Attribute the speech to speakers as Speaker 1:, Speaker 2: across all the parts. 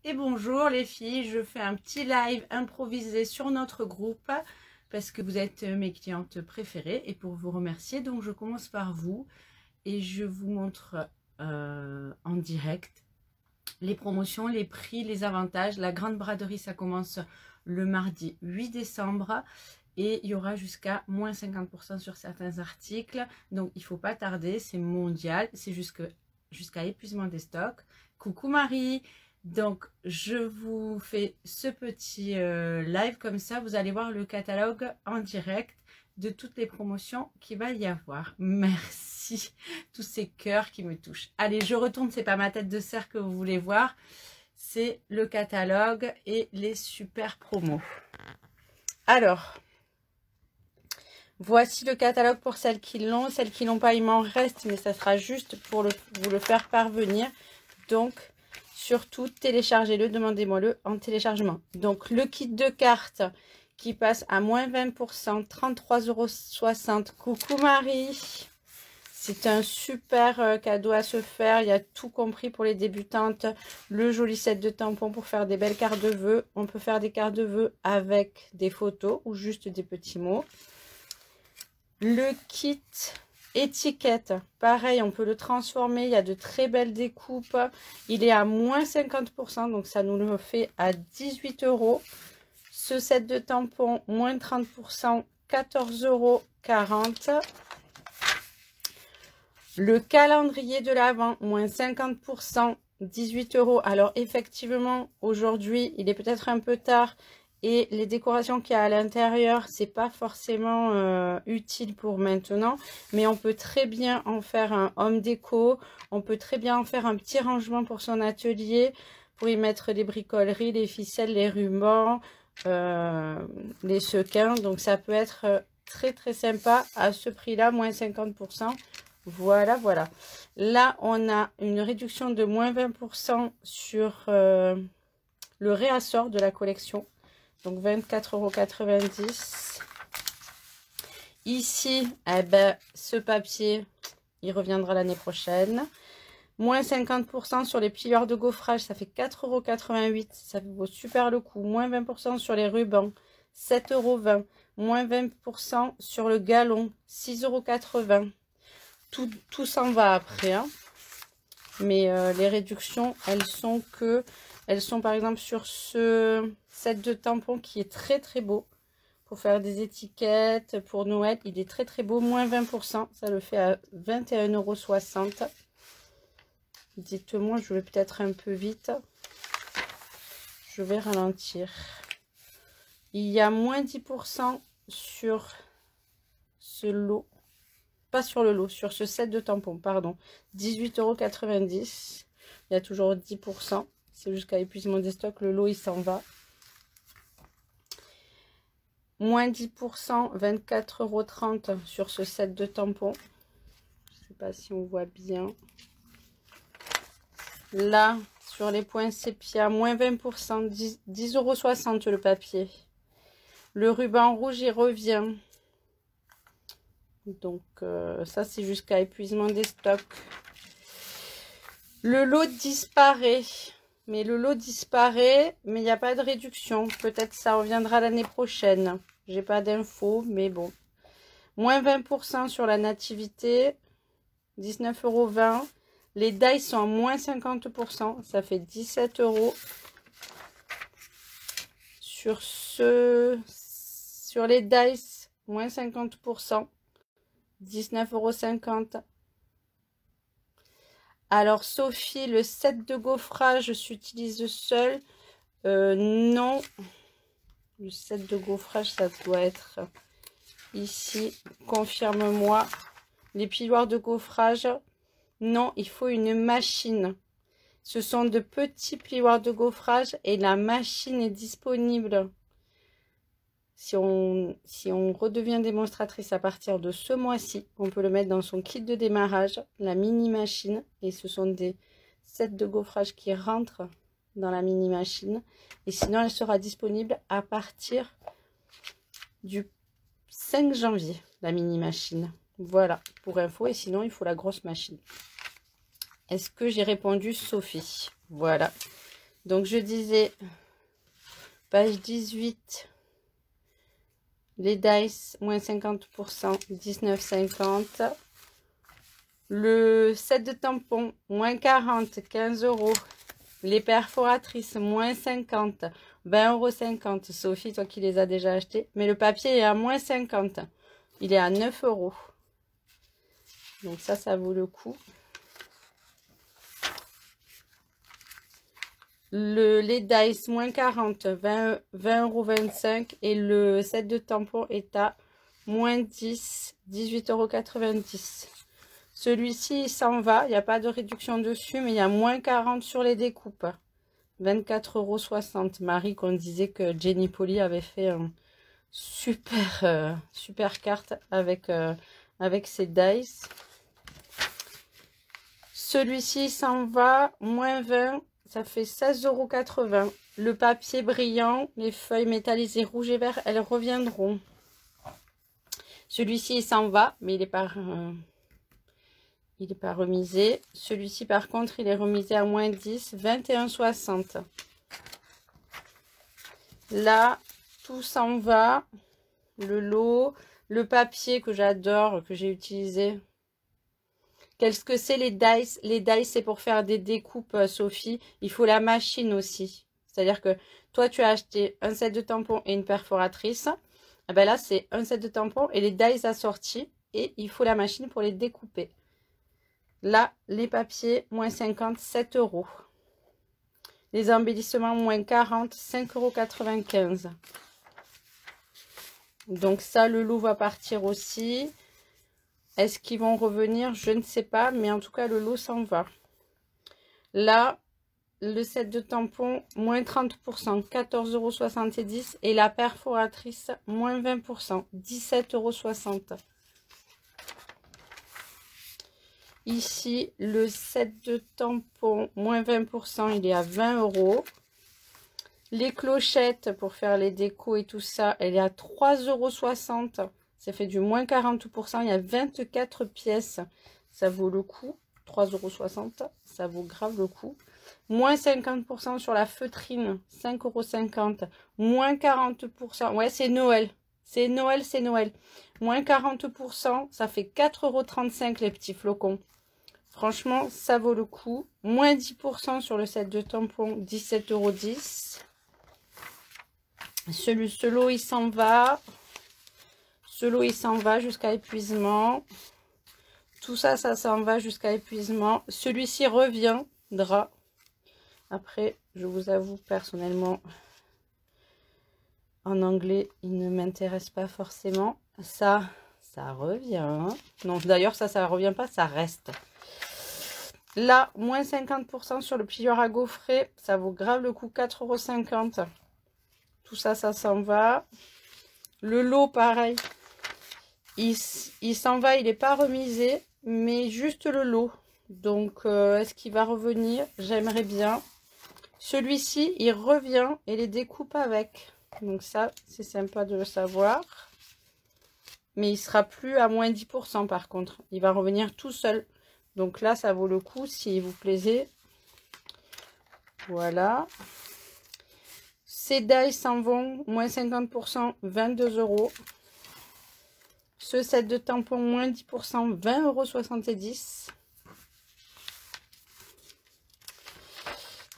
Speaker 1: Et bonjour les filles, je fais un petit live improvisé sur notre groupe parce que vous êtes mes clientes préférées et pour vous remercier, donc je commence par vous et je vous montre en direct les promotions, les prix, les avantages. La grande braderie, ça commence le mardi 8 décembre et il y aura jusqu'à moins 50% sur certains articles, donc il ne faut pas tarder, c'est mondial, c'est jusqu'à épuisement des stocks. Coucou Marie! Donc, je vous fais ce petit live comme ça. Vous allez voir le catalogue en direct de toutes les promotions qu'il va y avoir. Merci. Tous ces cœurs qui me touchent. Allez, je retourne. C'est pas ma tête de cerf que vous voulez voir. C'est le catalogue et les super promos. Alors, voici le catalogue pour celles qui l'ont. Celles qui l'ont pas, il m'en reste, mais ça sera juste pour vous le faire parvenir. Donc, surtout, téléchargez-le, demandez-moi-le en téléchargement. Donc, le kit de cartes qui passe à moins 20%, 33,60 €. Coucou Marie! C'est un super cadeau à se faire. Il y a tout compris pour les débutantes. Le joli set de tampons pour faire des belles cartes de vœux. On peut faire des cartes de vœux avec des photos ou juste des petits mots. Le kit étiquette, pareil, on peut le transformer, il y a de très belles découpes, il est à moins 50%, donc ça nous le fait à 18 €. Ce set de tampons, moins 30%, 14,40 €. Le calendrier de l'Avent, moins 50%, 18 €. Alors effectivement, aujourd'hui, il est peut-être un peu tard, et les décorations qu'il y a à l'intérieur, c'est pas forcément utile pour maintenant. Mais on peut très bien en faire un home déco. On peut très bien en faire un petit rangement pour son atelier. Pour y mettre les bricoleries, les ficelles, les rubans, les sequins. Donc ça peut être très très sympa à ce prix-là, moins 50%. Voilà, voilà. Là, on a une réduction de moins 20% sur le réassort de la collection. Donc 24,90 €. Ici, eh ben, ce papier, il reviendra l'année prochaine. Moins 50% sur les plieurs de gaufrage, ça fait 4,88 €. Ça vaut super le coup. Moins 20% sur les rubans, 7,20 €. Moins 20% sur le galon, 6,80 €. Tout s'en va après. Hein. Mais les réductions, elles sont par exemple sur ce set de tampons qui est très très beau. Pour faire des étiquettes, pour Noël, il est très très beau. Moins 20%, ça le fait à 21,60 €. Dites-moi, je vais peut-être un peu vite. Je vais ralentir. Il y a moins 10% sur ce lot. Pas sur le lot, sur ce set de tampons, pardon. 18,90 €. Il y a toujours 10%. C'est jusqu'à épuisement des stocks. Le lot, il s'en va. Moins 10%, 24,30 € sur ce set de tampons. Je ne sais pas si on voit bien. Là, sur les points sépia, moins 20%, 10,60 € le papier. Le ruban rouge, il revient. Donc, ça, c'est jusqu'à épuisement des stocks. Le lot disparaît. Mais le lot disparaît, mais il n'y a pas de réduction. Peut-être ça reviendra l'année prochaine. J'ai pas d'infos, mais bon. Moins 20% sur la nativité. 19,20 €. Les dies sont à moins 50%. Ça fait 17 €. Sur les dies, moins 50%. 19,50 €. Alors, Sophie, le set de gaufrage s'utilise seul. Non. Le set de gaufrage, ça doit être ici. Confirme-moi. Les piloires de gaufrage. Non, il faut une machine. Ce sont de petits plioirs de gaufrage et la machine est disponible. Si on redevient démonstratrice à partir de ce mois-ci, on peut le mettre dans son kit de démarrage, la mini machine. Et ce sont des sets de gaufrage qui rentrent dans la mini machine. Et sinon, elle sera disponible à partir du 5 janvier, la mini machine. Voilà, pour info. Et sinon, il faut la grosse machine. Est-ce que j'ai répondu, Sophie? Voilà. Donc je disais, page 18, les dice, moins 50%, 19,50. Le set de tampons, moins 40, 15 euros. Les perforatrices, moins 50, 20,50 €. Sophie, toi qui les as déjà achetés. Mais le papier est à moins 50. Il est à 9 euros. Donc ça vaut le coup. Les dice, moins 40, 20,25 €. Et le set de tampons est à moins 10, 18,90 €. Celui-ci, il s'en va. Il n'y a pas de réduction dessus, mais il y a moins 40 sur les découpes. 24,60 €. Marie, qu'on disait que Jenny Polly avait fait un super carte avec ses dice. Celui-ci s'en va, moins 20, ça fait 16,80 €. Le papier brillant, les feuilles métallisées rouge et vert, elles reviendront. Celui-ci, il s'en va, mais il n'est pas remisé. Celui-ci, par contre, il est remisé à moins 10, 21,60 €. Là, tout s'en va. Le lot, le papier que j'adore, que j'ai utilisé. Qu'est-ce que c'est les dice? Les dice, c'est pour faire des découpes, Sophie. Il faut la machine aussi. C'est-à-dire que toi, tu as acheté un set de tampons et une perforatrice. Et ben là, c'est un set de tampons et les dice assortis. Et il faut la machine pour les découper. Là, les papiers, moins 50, 7 €. Les embellissements, moins 40, 5,95 €. Donc ça, le lot va partir aussi. Est-ce qu'ils vont revenir? Je ne sais pas, mais en tout cas, le lot s'en va. Là, le set de tampons, moins 30%, 14,70 €. Et la perforatrice, moins 20%, 17,60 €. Ici, le set de tampons, moins 20%, il est à 20 €. Les clochettes pour faire les décos et tout ça, elle est à 3,60 €. Ça fait du moins 40%. Il y a 24 pièces. Ça vaut le coup. 3,60 €. Ça vaut grave le coup. Moins 50% sur la feutrine. 5,50 €. Moins 40%. Ouais, c'est Noël. C'est Noël, c'est Noël. Moins 40%. Ça fait 4,35 € les petits flocons. Franchement, ça vaut le coup. Moins 10% sur le set de tampons. 17,10 €. Ce lot, il s'en va. Ce lot, il s'en va jusqu'à épuisement. Tout ça, ça s'en va jusqu'à épuisement. Celui-ci reviendra. Après, je vous avoue, personnellement, en anglais, il ne m'intéresse pas forcément. Ça revient. Non, d'ailleurs, ça revient pas, ça reste. Là, moins 50% sur le plieur à gaufrer. Ça vaut grave le coup, 4,50 €. Tout ça, ça s'en va. Le lot, pareil. Il s'en va, il n'est pas remisé, mais juste le lot. Donc, est-ce qu'il va revenir? J'aimerais bien. Celui-ci, il revient et les découpe avec. Donc ça, c'est sympa de le savoir. Mais il sera plus à moins 10% par contre. Il va revenir tout seul. Donc là, ça vaut le coup s'il vous plaisait. Voilà. Ces dies s'en vont, moins 50%, 22 €. Ce set de tampons, moins 10%, 20,70 €.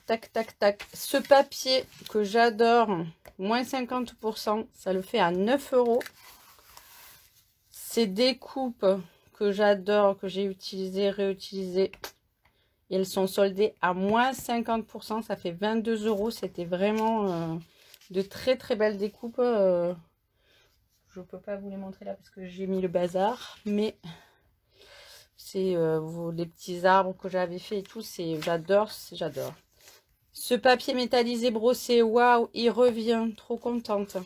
Speaker 1: Tac, tac, tac. Ce papier que j'adore, moins 50%, ça le fait à 9 €. Ces découpes que j'adore, que j'ai utilisées, réutilisées, elles sont soldées à moins 50%, ça fait 22 €. C'était vraiment de très très belles découpes. Je ne peux pas vous les montrer là parce que j'ai mis le bazar, mais c'est les petits arbres que j'avais fait et tout, j'adore, j'adore. Ce papier métallisé brossé, waouh, il revient, trop contente.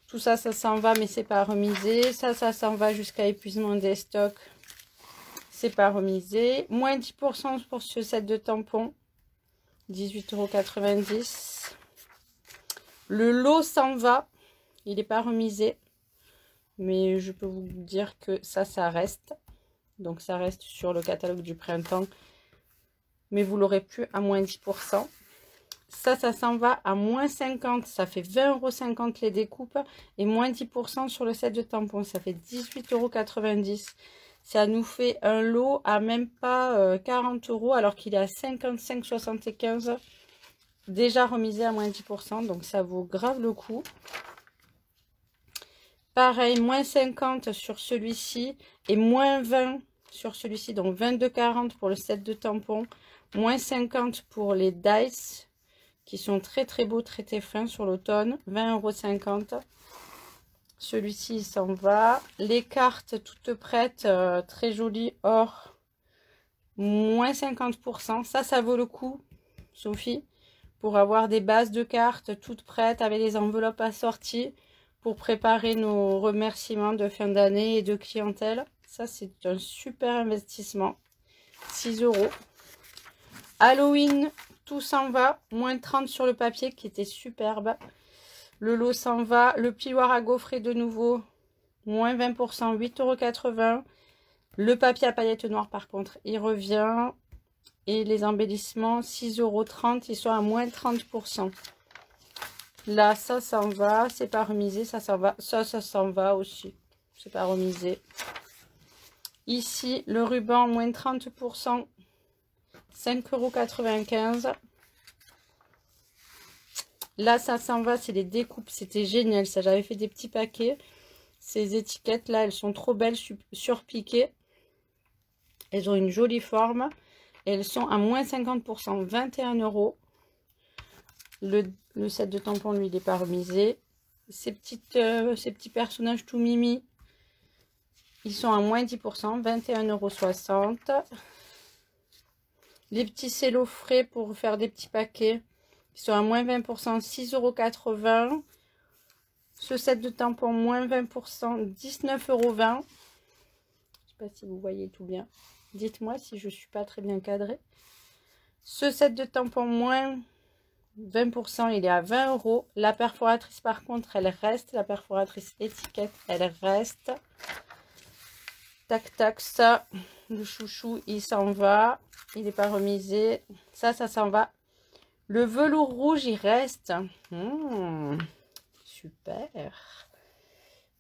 Speaker 1: Tout ça, ça s'en va, mais c'est pas remisé. Ça s'en va jusqu'à épuisement des stocks. C'est pas remisé. Moins 10% pour ce set de tampons. 18,90 €. Le lot s'en va. Il n'est pas remisé. Mais je peux vous dire que ça reste. Donc ça reste sur le catalogue du printemps. Mais vous l'aurez plus à moins 10%. Ça s'en va à moins 50. Ça fait 20,50 € les découpes. Et moins 10% sur le set de tampons. Ça fait 18,90 €. Ça nous fait un lot à même pas 40 € alors qu'il est à 55,75 €. Déjà remisé à moins 10%. Donc ça vaut grave le coup. Pareil, moins 50 sur celui-ci et moins 20 sur celui-ci. Donc 22,40 pour le set de tampons. Moins 50 pour les dice qui sont très très beaux, très très fins sur l'automne. 20,50 €. Celui-ci, il s'en va. Les cartes toutes prêtes, très jolies, or. Moins 50%. Ça vaut le coup, Sophie, pour avoir des bases de cartes toutes prêtes avec les enveloppes assorties pour préparer nos remerciements de fin d'année et de clientèle. Ça, c'est un super investissement. 6 €. Halloween, tout s'en va. Moins 30 sur le papier qui était superbe. Le lot s'en va. Le piloir à gaufrer de nouveau. Moins 20%, 8,80 €. Le papier à paillettes noires par contre, il revient. Et les embellissements, 6,30 €. Ils sont à moins 30%. Là, ça s'en va. C'est pas remisé. Ça s'en va. Ça s'en va aussi. C'est pas remisé. Ici, le ruban, moins 30%. 5,95 €. Là, ça s'en va. C'est les découpes. C'était génial. Ça, j'avais fait des petits paquets. Ces étiquettes-là, elles sont trop belles, surpiquées. Elles ont une jolie forme. Et elles sont à moins 50%. 21 €. Le set de tampons, lui, il n'est pas remisé. Ces petits personnages tout mimi, ils sont à moins 10%. 21,60 €. Les petits cellos frais pour faire des petits paquets, ils sont à moins 20%. 6,80 €. Ce set de tampons, moins 20%. 19,20 €. Je ne sais pas si vous voyez tout bien. Dites-moi si je ne suis pas très bien cadrée. Ce set de tampons, moins 20%, il est à 20 €. La perforatrice, par contre, elle reste. La perforatrice étiquette, elle reste. Tac, tac, ça. Le chouchou, il s'en va. Il n'est pas remisé. Ça s'en va. Le velours rouge, il reste. Super.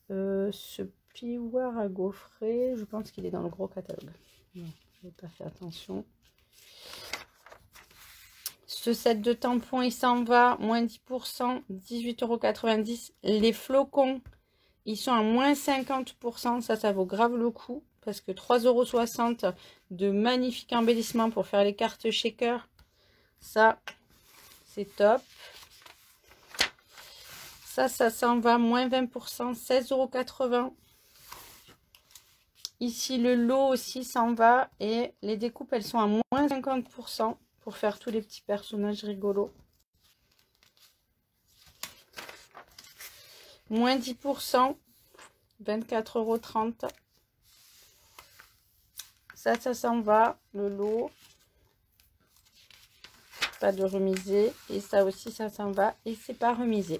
Speaker 1: Ce piloir à gaufrer, je pense qu'il est dans le gros catalogue. Non, je n'ai pas fait attention. Ce set de tampons, il s'en va. Moins 10%. 18,90 €. Les flocons, ils sont à moins 50%. Ça vaut grave le coup. Parce que 3,60 € de magnifiques embellissements pour faire les cartes shaker. Ça, c'est top. Ça s'en va. Moins 20%. 16,80 €. Ici, le lot aussi s'en va. Et les découpes, elles sont à moins 50% pour faire tous les petits personnages rigolos. Moins 10%. 24,30 €. Ça s'en va, le lot. Pas de remisé. Et ça aussi, ça s'en va. Et c'est pas remisé.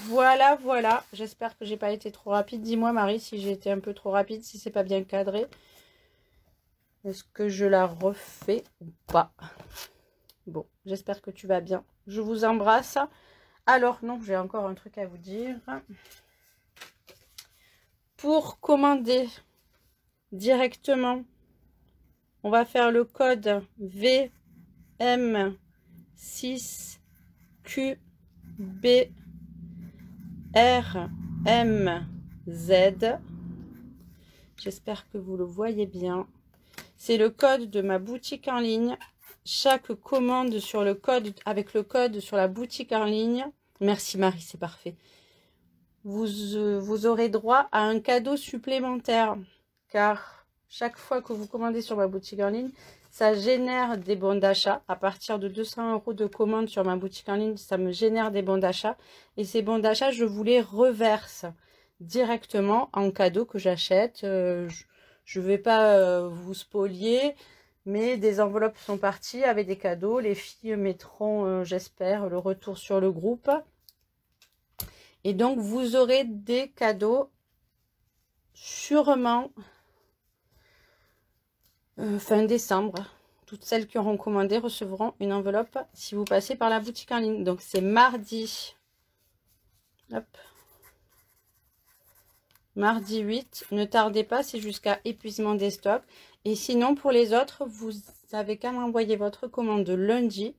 Speaker 1: Voilà, voilà. J'espère que j'ai pas été trop rapide. Dis-moi, Marie, si j'ai été un peu trop rapide, si c'est pas bien cadré. Est-ce que je la refais ou pas? Bon, j'espère que tu vas bien. Je vous embrasse. Alors, non, j'ai encore un truc à vous dire. Pour commander directement, on va faire le code VM6QBRMZ. J'espère que vous le voyez bien. C'est le code de ma boutique en ligne. Chaque commande sur le code, avec le code sur la boutique en ligne. Merci Marie, c'est parfait. Vous aurez droit à un cadeau supplémentaire. Car chaque fois que vous commandez sur ma boutique en ligne, ça génère des bons d'achat. À partir de 200 € de commande sur ma boutique en ligne, ça me génère des bons d'achat. Et ces bons d'achat, je vous les reverse directement en cadeau que j'achète. Je ne vais pas vous spolier, mais des enveloppes sont parties avec des cadeaux. Les filles mettront, j'espère, le retour sur le groupe. Et donc, vous aurez des cadeaux sûrement fin décembre. toutes celles qui auront commandé recevront une enveloppe si vous passez par la boutique en ligne. Donc c'est mardi. Hop. Mardi 8. Ne tardez pas, c'est jusqu'à épuisement des stocks. Et sinon, pour les autres, vous avez qu'à m'envoyer votre commande lundi.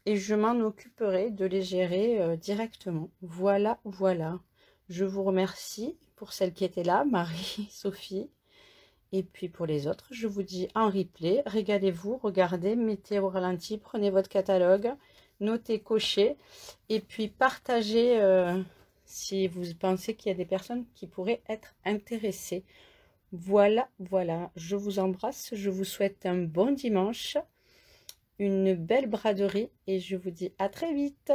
Speaker 1: Et je m'en occuperai de les gérer directement. Voilà, voilà. Je vous remercie pour celles qui étaient là, Marie, Sophie. Et puis pour les autres, je vous dis en replay, régalez-vous, regardez, mettez au ralenti, prenez votre catalogue, notez, cochez. Et puis partagez si vous pensez qu'il y a des personnes qui pourraient être intéressées. Voilà, voilà. Je vous embrasse, je vous souhaite un bon dimanche. Une belle braderie et je vous dis à très vite.